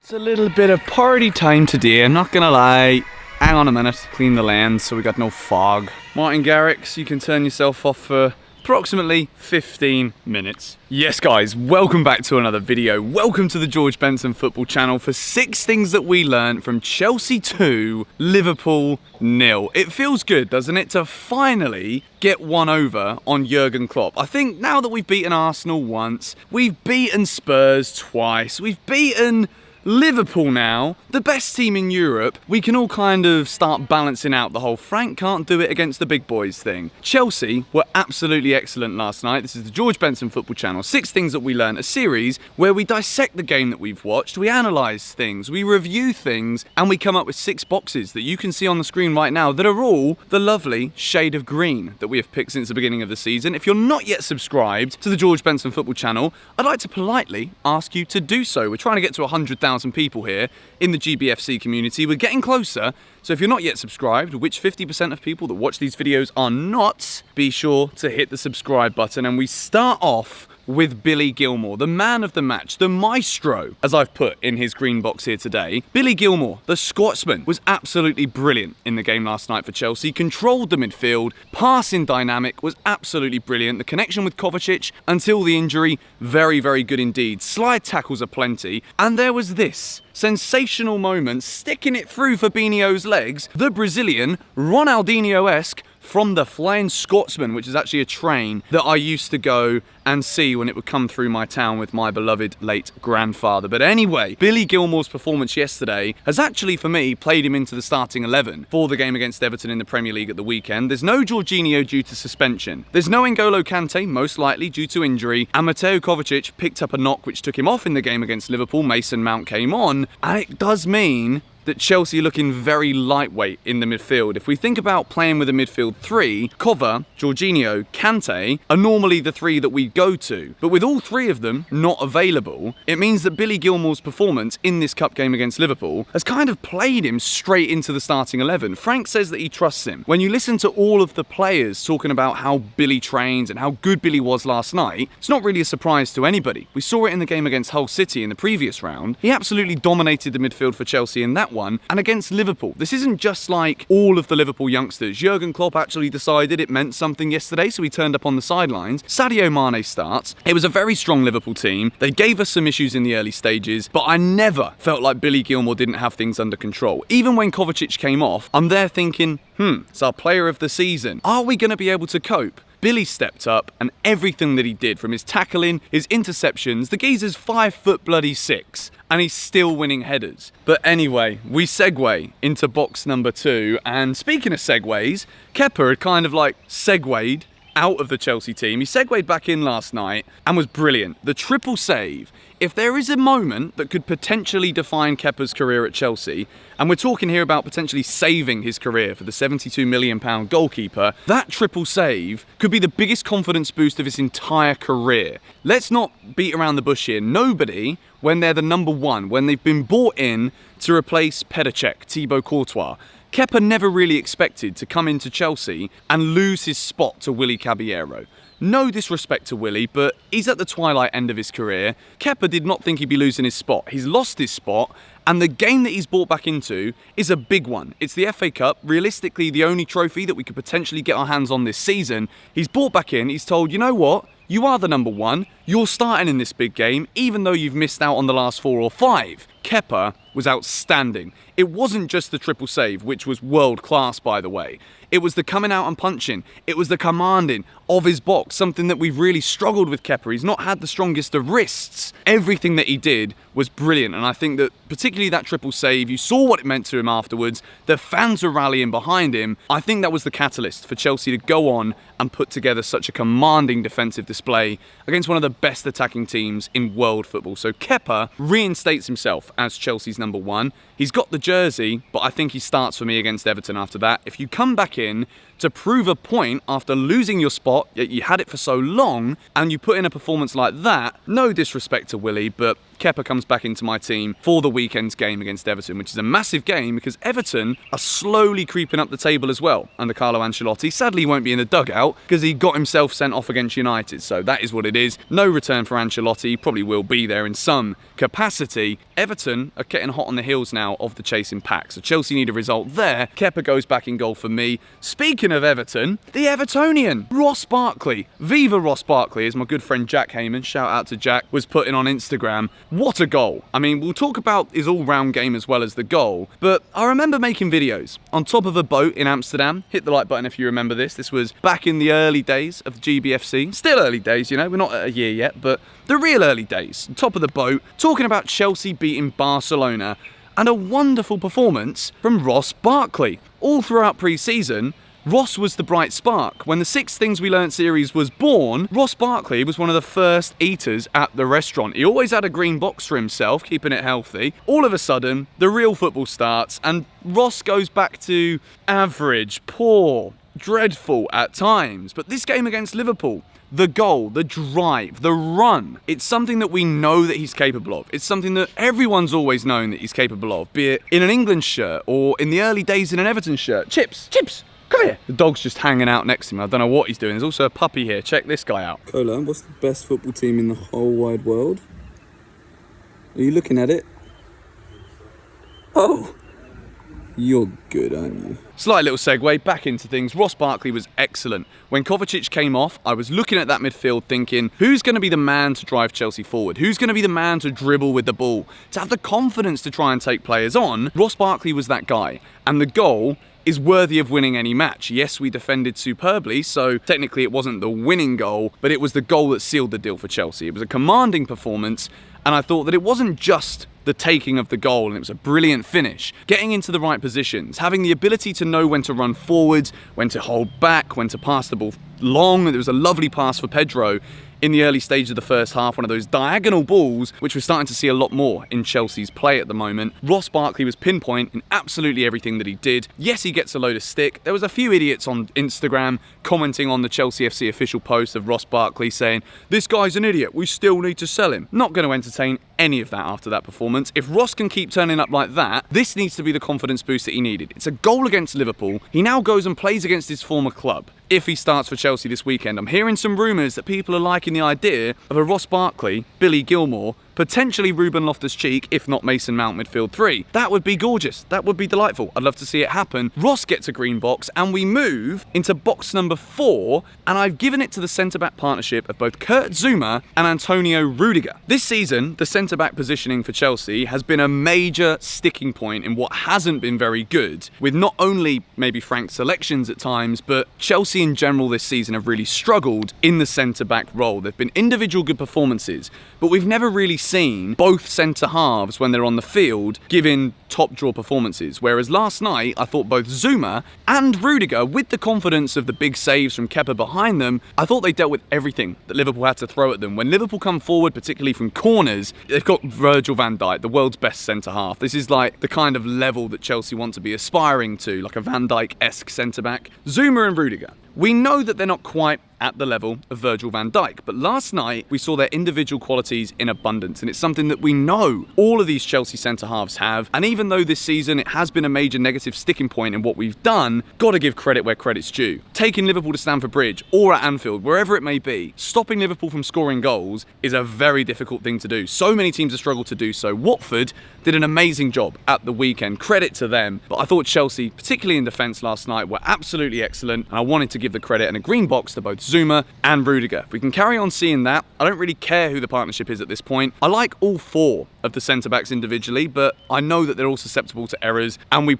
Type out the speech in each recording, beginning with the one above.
It's a little bit of party time today, I'm not gonna lie. Hang on a minute, clean the lens so we got no fog. Martin Garrix, you can turn yourself off for approximately 15 minutes. Yes guys, welcome back to another video. Welcome to the George Benson football channel for 6 things that we learned from Chelsea 2, Liverpool 0. It feels good, doesn't it, to finally get one over on Jurgen Klopp. I think now that we've beaten Arsenal once, we've beaten Spurs twice, we've beaten Liverpool now, the best team in Europe, we can all kind of start balancing out the whole Frank can't do it against the big boys thing. Chelsea were absolutely excellent last night. This is the George Benson football channel. 6 things that we learned, a series where we dissect the game that we've watched, we analyse things, we review things, and we come up with 6 boxes that you can see on the screen right now that are all the lovely shade of green that we have picked since the beginning of the season. If you're not yet subscribed to the George Benson football channel, I'd like to politely ask you to do so. We're trying to get to 100,000 people here in the GBFC community. We're getting closer, so if you're not yet subscribed, which 50% of people that watch these videos are not, be sure to hit the subscribe button. And we start off with Billy Gilmour, the man of the match, the maestro, as I've put in his green box here today. Billy Gilmour, the Scotsman, was absolutely brilliant in the game last night for Chelsea, controlled the midfield, passing dynamic was absolutely brilliant, the connection with Kovacic until the injury, very, very good indeed. Slide tackles aplenty, and there was this sensational moment, sticking it through Fabinho's legs, the Brazilian, Ronaldinho-esque, from the Flying Scotsman, which is actually a train that I used to go and see when it would come through my town with my beloved late grandfather. But anyway, Billy Gilmour's performance yesterday has actually, for me, played him into the starting 11 for the game against Everton in the Premier League at the weekend. There's no Jorginho due to suspension. There's no N'Golo Kante, most likely due to injury. And Mateo Kovacic picked up a knock which took him off in the game against Liverpool. Mason Mount came on. And it does mean that Chelsea are looking very lightweight in the midfield. If we think about playing with a midfield 3, Kova, Jorginho, Kante are normally the 3 that we go to. But with all 3 of them not available, it means that Billy Gilmour's performance in this cup game against Liverpool has kind of played him straight into the starting 11. Frank says that he trusts him. When you listen to all of the players talking about how Billy trains and how good Billy was last night, it's not really a surprise to anybody. We saw it in the game against Hull City in the previous round. He absolutely dominated the midfield for Chelsea in that one. And against Liverpool, this isn't just like all of the Liverpool youngsters. Jurgen Klopp actually decided it meant something yesterday, so he turned up on the sidelines. Sadio Mane starts. It was a very strong Liverpool team. They gave us some issues in the early stages, but I never felt like Billy Gilmour didn't have things under control. Even when Kovacic came off, I'm there thinking, it's our player of the season. Are we going to be able to cope? Billy stepped up, and everything that he did, from his tackling, his interceptions, the geezer's 5'6", and he's still winning headers. But anyway, we segue into box number 2, and speaking of segues, Kepa had kind of like segued out of the Chelsea team. He segued back in last night and was brilliant. The triple save. If there is a moment that could potentially define Kepa's career at Chelsea, and we're talking here about potentially saving his career for the £72 million goalkeeper, that triple save could be the biggest confidence boost of his entire career. Let's not beat around the bush here. Nobody, when they're the number 1, when they've been bought in to replace Pedro, Thibaut Courtois, Kepa never really expected to come into Chelsea and lose his spot to Willy Caballero. No disrespect to Willy, but he's at the twilight end of his career. Kepa did not think he'd be losing his spot. He's lost his spot, and the game that he's brought back into is a big one. It's the FA Cup, realistically the only trophy that we could potentially get our hands on this season. He's brought back in, he's told, you know what? You are the number 1. You're starting in this big game, even though you've missed out on the last 4 or 5. Kepa was outstanding. It wasn't just the triple save, which was world class, by the way. It was the coming out and punching. It was the commanding of his box, something that we've really struggled with Kepa. He's not had the strongest of wrists. Everything that he did was brilliant, and I think that particularly that triple save, you saw what it meant to him afterwards. The fans were rallying behind him. I think that was the catalyst for Chelsea to go on and put together such a commanding defensive display against one of the best attacking teams in world football. So Kepa reinstates himself as Chelsea's number 1. He's got the jersey, but I think he starts for me against Everton after that. If you come back in to prove a point after losing your spot, yet you had it for so long, and you put in a performance like that, no disrespect to Willy, but Kepa comes back into my team for the weekend's game against Everton, which is a massive game because Everton are slowly creeping up the table as well under Carlo Ancelotti. Sadly, he won't be in the dugout because he got himself sent off against United, so that is what it is. No return for Ancelotti. He probably will be there in some capacity. Everton are getting hot on the heels now of the chasing pack, so Chelsea need a result there. Kepa goes back in goal for me. Speaking of Everton, the Evertonian, Ross Barkley. Viva Ross Barkley, as my good friend Jack Heyman, shout out to Jack, was putting on Instagram. What a goal. I mean, we'll talk about his all-round game as well as the goal, but I remember making videos on top of a boat in Amsterdam. Hit the like button if you remember this. This was back in the early days of the GBFC. Still early days, you know, we're not at a year yet, but the real early days. Top of the boat, talking about Chelsea beating Barcelona and a wonderful performance from Ross Barkley. All throughout pre-season, Ross was the bright spark. When the 6 Things We Learnt series was born, Ross Barkley was one of the first eaters at the restaurant. He always had a green box for himself, keeping it healthy. All of a sudden, the real football starts and Ross goes back to average, poor, dreadful at times. But this game against Liverpool, the goal, the drive, the run, it's something that we know that he's capable of. It's something that everyone's always known that he's capable of, be it in an England shirt or in the early days in an Everton shirt. Chips! Come here. The dog's just hanging out next to me. I don't know what he's doing. There's also a puppy here. Check this guy out. Cola, what's the best football team in the whole wide world? Are you looking at it? Oh, you're good, aren't you? Slight little segue back into things. Ross Barkley was excellent. When Kovacic came off, I was looking at that midfield thinking, who's going to be the man to drive Chelsea forward? Who's going to be the man to dribble with the ball? To have the confidence to try and take players on? Ross Barkley was that guy. And the goal is worthy of winning any match. Yes, we defended superbly, so technically it wasn't the winning goal, but it was the goal that sealed the deal for Chelsea. It was a commanding performance, and I thought that it wasn't just the taking of the goal, and it was a brilliant finish. Getting into the right positions, having the ability to know when to run forwards, when to hold back, when to pass the ball long. There was a lovely pass for Pedro in the early stage of the first half, one of those diagonal balls, which we're starting to see a lot more in Chelsea's play at the moment. Ross Barkley was pinpoint in absolutely everything that he did. Yes, he gets a load of stick. There was a few idiots on Instagram commenting on the Chelsea FC official post of Ross Barkley saying, this guy's an idiot, we still need to sell him. Not going to entertain any of that after that performance. If Ross can keep turning up like that, this needs to be the confidence boost that he needed. It's a goal against Liverpool. He now goes and plays against his former club. If he starts for Chelsea this weekend, I'm hearing some rumours that people are liking the idea of a Ross Barkley, Billy Gilmour, potentially Ruben Loftus-Cheek, if not Mason Mount midfield 3. That would be gorgeous. That would be delightful. I'd love to see it happen. Ross gets a green box and we move into box number 4, and I've given it to the centre-back partnership of both Kurt Zouma and Antonio Rudiger. This season, the centre-back positioning for Chelsea has been a major sticking point in what hasn't been very good, with not only maybe Frank's selections at times, but Chelsea in general this season have really struggled in the centre-back role. There've been individual good performances, but we've never really seen both centre-halves when they're on the field giving top draw performances, whereas last night I thought both Zouma and Rudiger, with the confidence of the big saves from Kepa behind them, I thought they dealt with everything that Liverpool had to throw at them. When Liverpool come forward, particularly from corners, they've got Virgil van Dijk, the world's best centre-half. This is like the kind of level that Chelsea want to be aspiring to, like a Van Dijk-esque centre-back. Zouma and Rudiger. We know that they're not quite at the level of Virgil van Dijk, but last night we saw their individual qualities in abundance, and it's something that we know all of these Chelsea centre-halves have. And even though this season it has been a major negative sticking point in what we've done, gotta give credit where credit's due. Taking Liverpool to Stamford Bridge or at Anfield, wherever it may be, stopping Liverpool from scoring goals is a very difficult thing to do. So many teams have struggled to do so. Watford did an amazing job at the weekend, credit to them, but I thought Chelsea, particularly in defence last night, were absolutely excellent, and I wanted to give the credit and a green box to both Zouma and Rudiger. If we can carry on seeing that, I don't really care who the partnership is at this point. I like all 4 of the centre-backs individually, but I know that they're all susceptible to errors, and we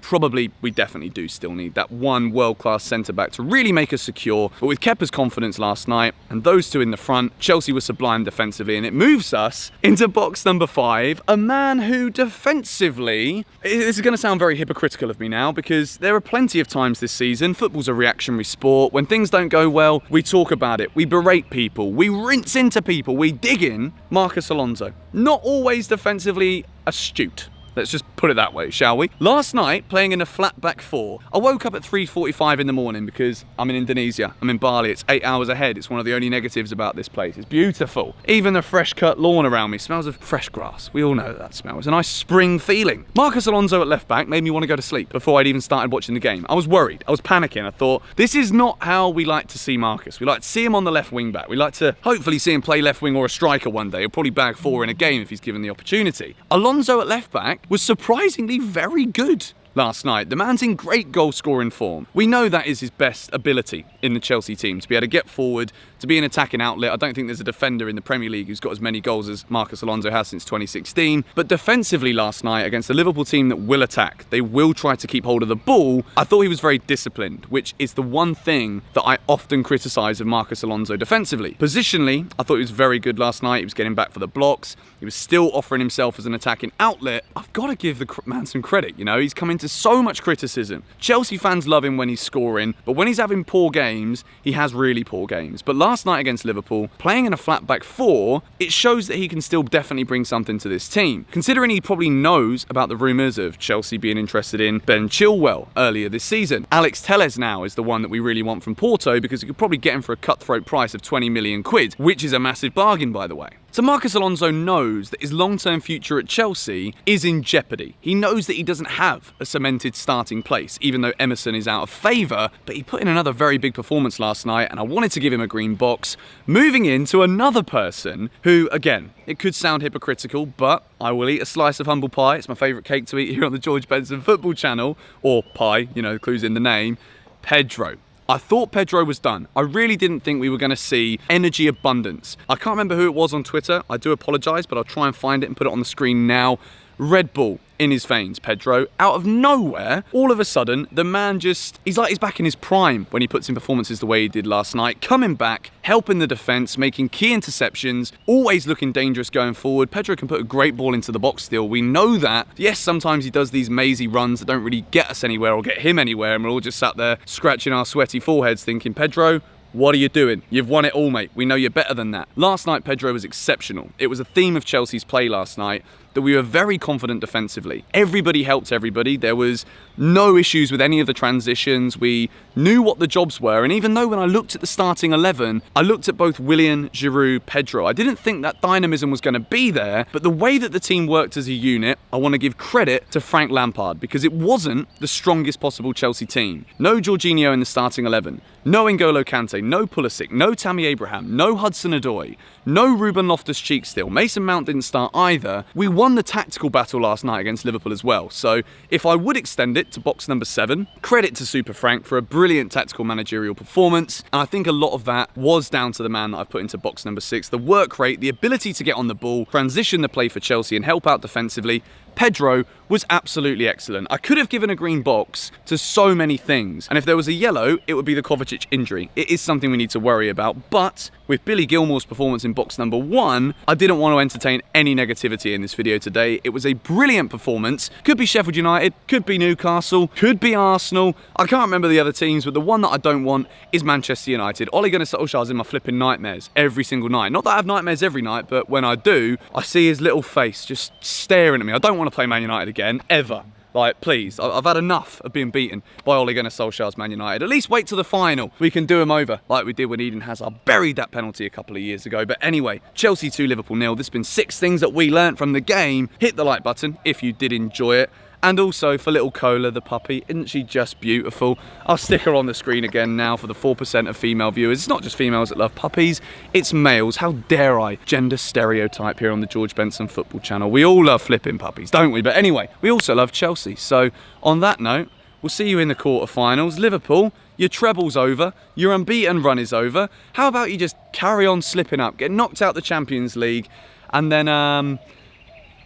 definitely do still need that one world-class centre-back to really make us secure. But with Kepa's confidence last night, and those 2 in the front, Chelsea was sublime defensively, and it moves us into box number 5, a man who defensively, this is going to sound very hypocritical of me now, because there are plenty of times this season, football's a reactionary sport, when things don't go well, we talk about it, we berate people, we rinse into people, we dig in. Marcus Alonso, not always defensively astute. Let's just put it that way, shall we? Last night, playing in a flat back four, I woke up at 3:45 in the morning because I'm in Indonesia. I'm in Bali. It's 8 hours ahead. It's one of the only negatives about this place. It's beautiful. Even the fresh cut lawn around me smells of fresh grass. We all know that smell. It's a nice spring feeling. Marcus Alonso at left back made me want to go to sleep before I'd even started watching the game. I was worried. I was panicking. I thought, this is not how we like to see Marcus. We like to see him on the left wing back. We like to hopefully see him play left wing or a striker one day. He'll probably bag four in a game if he's given the opportunity. Alonso at left back was surprisingly very good last night. The man's in great goal scoring form. We know that is his best ability in the Chelsea team, to be able to get forward, to be an attacking outlet. I don't think there's a defender in the Premier League who's got as many goals as Marcus Alonso has since 2016. But defensively last night against a Liverpool team that will attack, they will try to keep hold of the ball. I thought he was very disciplined, which is the one thing that I often criticise of Marcus Alonso defensively. Positionally, I thought he was very good last night. He was getting back for the blocks. He was still offering himself as an attacking outlet. I've got to give the man some credit, you know. He's come into so much criticism. Chelsea fans love him when he's scoring, but when he's having poor games, he has really poor games. But last night against Liverpool, playing in a flat back four, it shows that he can still definitely bring something to this team. Considering he probably knows about the rumours of Chelsea being interested in Ben Chilwell earlier this season. Alex Telles now is the one that we really want from Porto because you could probably get him for a cutthroat price of 20 million quid, which is a massive bargain, by the way. So Marcus Alonso knows that his long-term future at Chelsea is in jeopardy. He knows that he doesn't have a cemented starting place, even though Emerson is out of favour, but he put in another very big performance last night and I wanted to give him a green box. Moving into another person who, again, it could sound hypocritical, but I will eat a slice of humble pie. It's my favourite cake to eat here on the George Benson football channel, or pie, you know, the clue's in the name. Pedro. I thought Pedro was done. I really didn't think we were going to see energy abundance. I can't remember who it was on Twitter. I do apologise, but I'll try and find it and put it on the screen now. Red Bull in his veins, Pedro. Out of nowhere, all of a sudden, the man he's like he's back in his prime when he puts in performances the way he did last night. Coming back, helping the defence, making key interceptions, always looking dangerous going forward. Pedro can put a great ball into the box still. We know that. Yes, sometimes he does these mazy runs that don't really get us anywhere or get him anywhere, and we're all just sat there scratching our sweaty foreheads thinking, Pedro, what are you doing? You've won it all, mate. We know you're better than that. Last night, Pedro was exceptional. It was a theme of Chelsea's play last night that we were very confident defensively. Everybody helped everybody. There was no issues with any of the transitions. We knew what the jobs were. And even though when I looked at the starting 11, I looked at both Willian, Giroud, Pedro. I didn't think that dynamism was going to be there. But the way that the team worked as a unit, I want to give credit to Frank Lampard because it wasn't the strongest possible Chelsea team. No Jorginho in the starting 11. No N'Golo Kante, no Pulisic, no Tammy Abraham, no Hudson-Odoi, no Ruben Loftus-Cheek still. Mason Mount didn't start either. We won the tactical battle last night against Liverpool as well. So if I would extend it to box number 7, credit to Super Frank for a brilliant tactical managerial performance. And I think a lot of that was down to the man that I've put into box number 6. The work rate, the ability to get on the ball, transition the play for Chelsea and help out defensively. Pedro was absolutely excellent. I could have given a green box to so many things. And if there was a yellow, it would be the Kovacic injury. It is something we need to worry about. But with Billy Gilmour's performance in box number 1, I didn't want to entertain any negativity in this video today. It was a brilliant performance. Could be Sheffield United, could be Newcastle, could be Arsenal. I can't remember the other teams, but the one that I don't want is Manchester United. Ole Gunnar Solskjaer's in my flipping nightmares every single night. Not that I have nightmares every night, but when I do, I see his little face just staring at me. I don't want to play Man United again, ever. Like, please, I've had enough of being beaten by Ole Gunnar Solskjaer's Man United. At least wait till the final. We can do him over like we did when Eden Hazard buried that penalty a couple of years ago. But anyway, Chelsea 2, Liverpool 0. This has been 6 things that we learnt from the game. Hit the like button if you did enjoy it. And also for little Cola, the puppy, isn't she just beautiful? I'll stick her on the screen again now for the 4% of female viewers. It's not just females that love puppies, it's males. How dare I gender stereotype here on the George Benson football channel. We all love flipping puppies, don't we? But anyway, we also love Chelsea. So on that note, we'll see you in the quarterfinals. Liverpool, your treble's over, your unbeaten run is over. How about you just carry on slipping up, get knocked out the Champions League, and then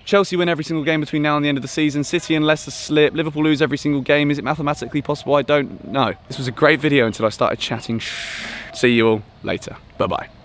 Chelsea win every single game between now and the end of the season. City and Leicester slip. Liverpool lose every single game. Is it mathematically possible? I don't know. This was a great video until I started chatting. See you all later. Bye-bye.